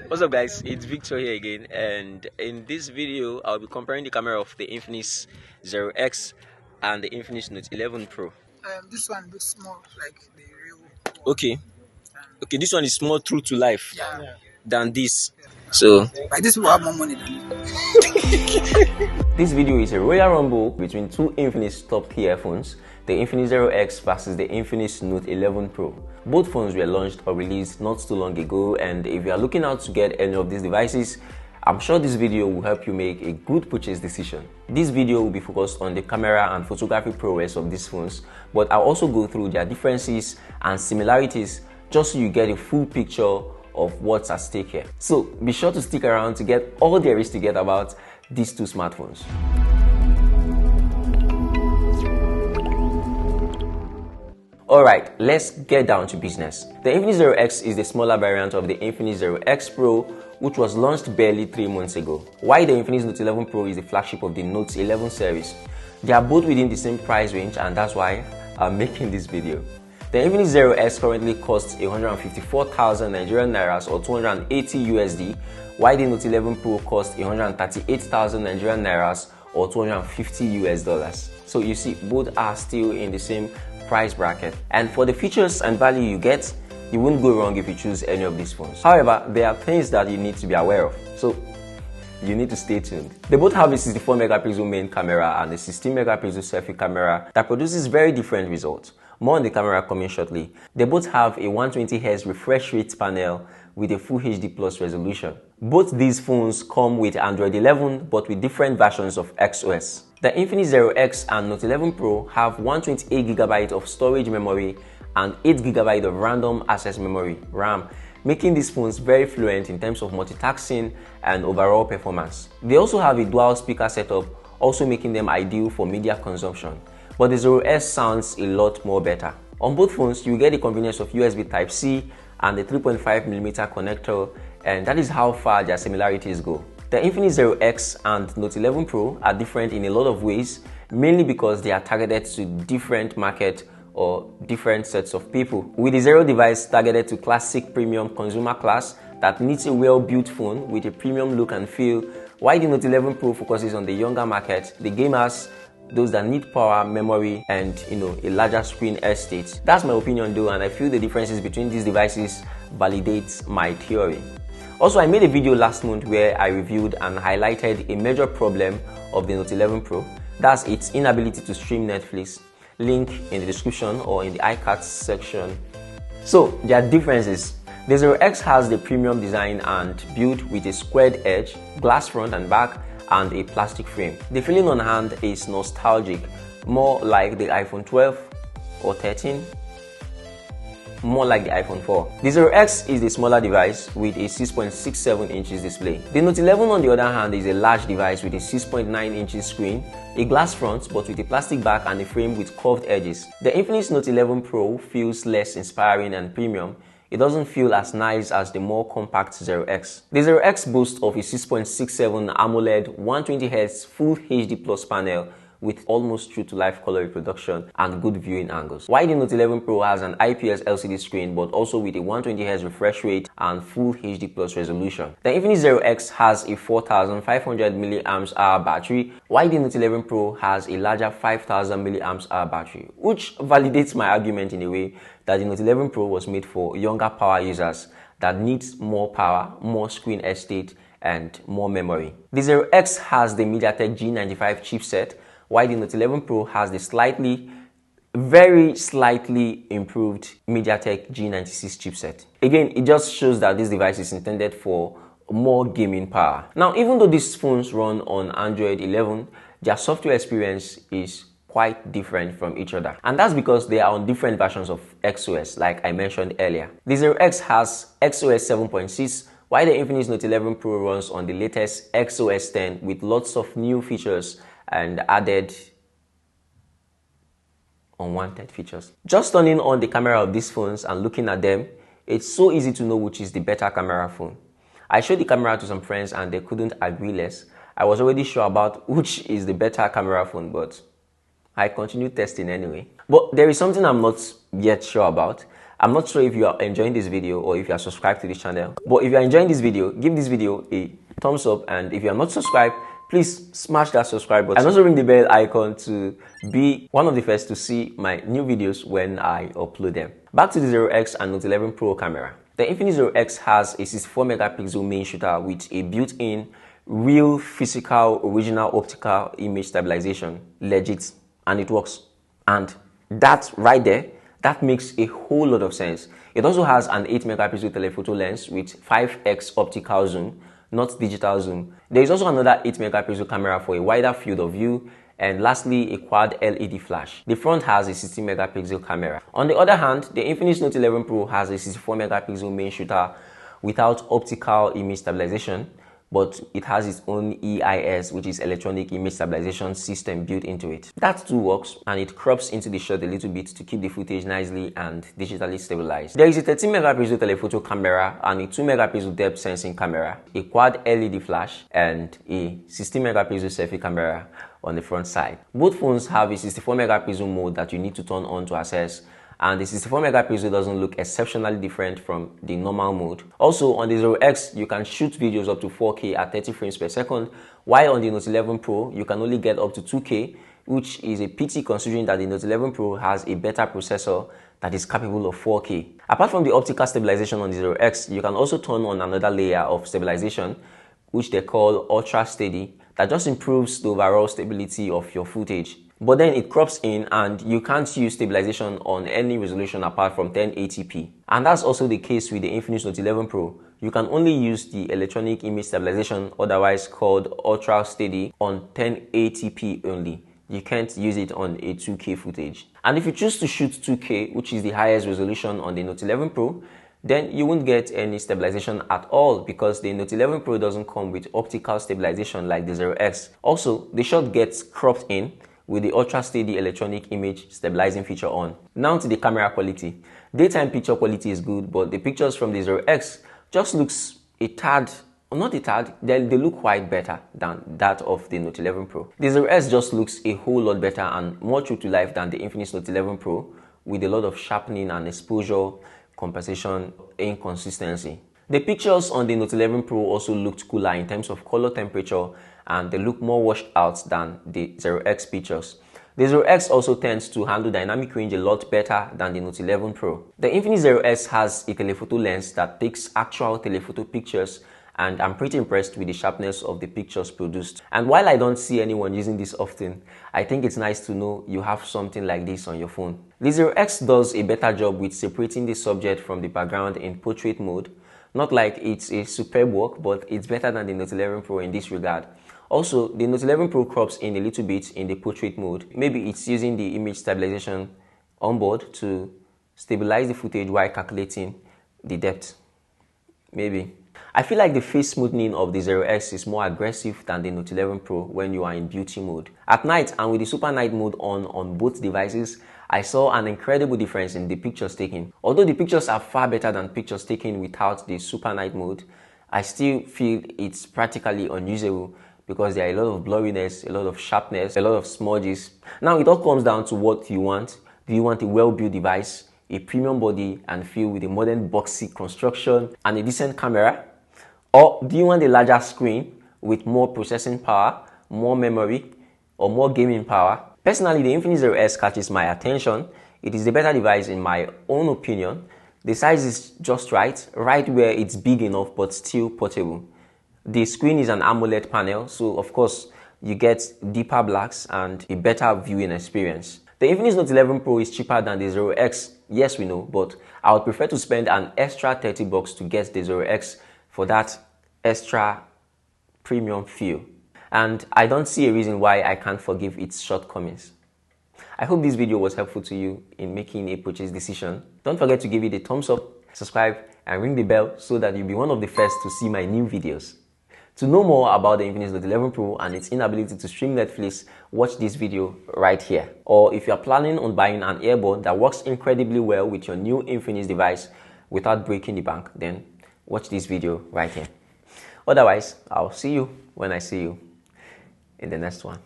What's up guys, it's Victor here again, and in this video I'll be comparing the camera of the Infinix Zero X and the Infinix Note 11 Pro. This one looks more like the real one. Okay, this one is more true to life than this. Yeah. So Like this will have more money than it. this video is a Royal Rumble between two Infinix top tier phones, the Infinix Zero X versus the Infinix Note 11 Pro. Both phones were launched or released not too long ago, and if you are looking out to get any of these devices, I'm sure this video will help you make a good purchase decision. This video will be focused on the camera and photography prowess of these phones, but I'll also go through their differences and similarities just so you get a full picture of what's at stake here. So be sure to stick around to get all there is to get about these two smartphones. Alright, let's get down to business. The Infinix Zero X is the smaller variant of the Infinix Zero X Pro, which was launched barely 3 months ago, while the Infinix Note 11 Pro is the flagship of the Note 11 series. They are both within the same price range, and that's why I'm making this video. The Infinix Zero X currently costs 154,000 Nigerian Nairas or 280 USD, while the Note 11 Pro costs 138,000 Nigerian Nairas or 250 US dollars. So you see, both are still in the same price bracket. And for the features and value you get, you won't go wrong if you choose any of these phones. However, there are things that you need to be aware of, so you need to stay tuned. They both have a 64 megapixel main camera and a 16 megapixel selfie camera that produces very different results. More on the camera coming shortly. They both have a 120Hz refresh rate panel with a Full HD Plus resolution. Both these phones come with Android 11 but with different versions of XOS. The Infinix Zero X and Note 11 Pro have 128GB of storage memory and 8GB of random access memory (RAM), making these phones very fluent in terms of multitasking and overall performance. They also have a dual speaker setup, also making them ideal for media consumption. But the Zero S sounds a lot more better. On both phones, you get the convenience of USB Type-C and the 3.5mm connector, and that is how far their similarities go. The Infinix Zero X and Note 11 Pro are different in a lot of ways, mainly because they are targeted to different market or different sets of people. With the Zero device targeted to classic premium consumer class that needs a well-built phone with a premium look and feel, while the Note 11 Pro focuses on the younger market, the gamers, those that need power, memory, and a larger screen estate. That's my opinion though, and I feel the differences between these devices validates my theory. Also, I made a video last month where I reviewed and highlighted a major problem of the Note 11 Pro. That's its inability to stream Netflix. Link in the description or in the iCards section. So, there are differences. The Zero X has the premium design and built with a squared edge, glass front and back, and a plastic frame. The feeling on hand is nostalgic, more like the iPhone 12 or 13, more like the iPhone 4. The Zero X is the smaller device with a 6.67 inches display. The Note 11 on the other hand is a large device with a 6.9 inches screen, a glass front but with a plastic back and a frame with curved edges. The Infinix Note 11 Pro feels less inspiring and premium. It doesn't feel as nice as the more compact Zero X. The Zero X boasts of a 6.67 AMOLED 120Hz Full HD Plus panel with almost true-to-life color reproduction and good viewing angles. While the Note 11 Pro has an IPS LCD screen but also with a 120Hz refresh rate and Full HD Plus resolution. The Infinix Zero X has a 4500 mAh battery, while the Note 11 Pro has a larger 5000 mAh battery, which validates my argument in a way that the Note 11 Pro was made for younger power users that needs more power, more screen estate, and more memory. The Zero X has the MediaTek G95 chipset, while the Note 11 Pro has the very slightly improved MediaTek G96 chipset. Again, it just shows that this device is intended for more gaming power. Now, even though these phones run on Android 11, their software experience is quite different from each other, and that's because they are on different versions of XOS, like I mentioned earlier. The Zero X has XOS 7.6, while the Infinix Note 11 Pro runs on the latest XOS 10 with lots of new features and added unwanted features. Just turning on the camera of these phones and looking at them, it's so easy to know which is the better camera phone. I showed the camera to some friends and they couldn't agree less. I was already sure about which is the better camera phone, but I continued testing anyway. But there is something I'm not yet sure about, I'm not sure if you are enjoying this video or if you are subscribed to this channel, but if you are enjoying this video, give this video a thumbs up, and if you are not subscribed, please smash that subscribe button and also ring the bell icon to be one of the first to see my new videos when I upload them. Back to the Zero X and Note 11 Pro camera. The Infinix Zero X has a 64 megapixel main shooter with a built-in real physical original optical image stabilization. Legit, and it works. And that right there, that makes a whole lot of sense. It also has an 8 megapixel telephoto lens with 5x optical zoom, not digital zoom. There is also another 8 megapixel camera for a wider field of view, and lastly a quad LED flash. The front has a 60 megapixel camera. On the other hand, the Infinix Note 11 Pro has a 64 megapixel main shooter without optical image stabilization, but it has its own EIS, which is electronic image stabilization system, built into it. That too works, and it crops into the shot a little bit to keep the footage nicely and digitally stabilized. There is a 13 megapixel telephoto camera and a 2 megapixel depth sensing camera, a quad LED flash, and a 60 megapixel selfie camera on the front side. Both phones have a 64 megapixel mode that you need to turn on to access, and the 64 megapixel doesn't look exceptionally different from the normal mode. Also, on the Zero X, you can shoot videos up to 4K at 30 frames per second, while on the Note 11 Pro, you can only get up to 2K, which is a pity considering that the Note 11 Pro has a better processor that is capable of 4K. Apart from the optical stabilization on the Zero X, you can also turn on another layer of stabilization, which they call Ultra Steady, that just improves the overall stability of your footage. But then it crops in and you can't use stabilization on any resolution apart from 1080p. And that's also the case with the Infinix Note 11 Pro. You can only use the electronic image stabilization, otherwise called Ultra Steady, on 1080p only. You can't use it on a 2K footage. And if you choose to shoot 2K, which is the highest resolution on the Note 11 Pro, then you won't get any stabilization at all, because the Note 11 Pro doesn't come with optical stabilization like the Zero X. Also, the shot gets cropped in with the Ultra Steady electronic image stabilizing feature on. Now to the camera quality. Daytime picture quality is good, but the pictures from the Zero X just looks a tad, or not a tad, they look quite better than that of the Note 11 Pro. The Zero X just looks a whole lot better and more true to life than the Infinix Note 11 Pro, with a lot of sharpening and exposure compensation inconsistency. The pictures on the Note 11 Pro also looked cooler in terms of color temperature, and they look more washed out than the Zero X pictures. The Zero X also tends to handle dynamic range a lot better than the Note 11 Pro. The Infinix Zero X has a telephoto lens that takes actual telephoto pictures, and I'm pretty impressed with the sharpness of the pictures produced. And while I don't see anyone using this often, I think it's nice to know you have something like this on your phone. The Zero X does a better job with separating the subject from the background in portrait mode. Not like it's a superb work, but it's better than the Note 11 Pro in this regard. Also, the Note 11 Pro crops in a little bit in the portrait mode. Maybe it's using the image stabilization on board to stabilize the footage while calculating the depth. Maybe. I feel like the face smoothing of the Zero X is more aggressive than the Note 11 Pro when you are in beauty mode. At night and with the super night mode on both devices, I saw an incredible difference in the pictures taken. Although the pictures are far better than pictures taken without the super night mode, I still feel it's practically unusable because there are a lot of blurriness, a lot of sharpness, a lot of smudges. Now it all comes down to what you want. Do you want a well-built device, a premium body and feel with a modern boxy construction and a decent camera? Or do you want a larger screen with more processing power, more memory, or more gaming power? Personally, the Infinix Zero X catches my attention. It is the better device in my own opinion. The size is just right where it's big enough but still portable. The screen is an AMOLED panel, so of course you get deeper blacks and a better viewing experience. The Infinix Note 11 Pro is cheaper than the Zero X, yes we know, but I would prefer to spend an extra $30 to get the Zero X for that extra premium feel. And I don't see a reason why I can't forgive its shortcomings. I hope this video was helpful to you in making a purchase decision. Don't forget to give it a thumbs up, subscribe, and ring the bell so that you'll be one of the first to see my new videos. To know more about the Infinix Note 11 Pro and its inability to stream Netflix, watch this video right here. Or if you're planning on buying an earbud that works incredibly well with your new Infinix device without breaking the bank, then watch this video right here. Otherwise, I'll see you when I see you in the next one.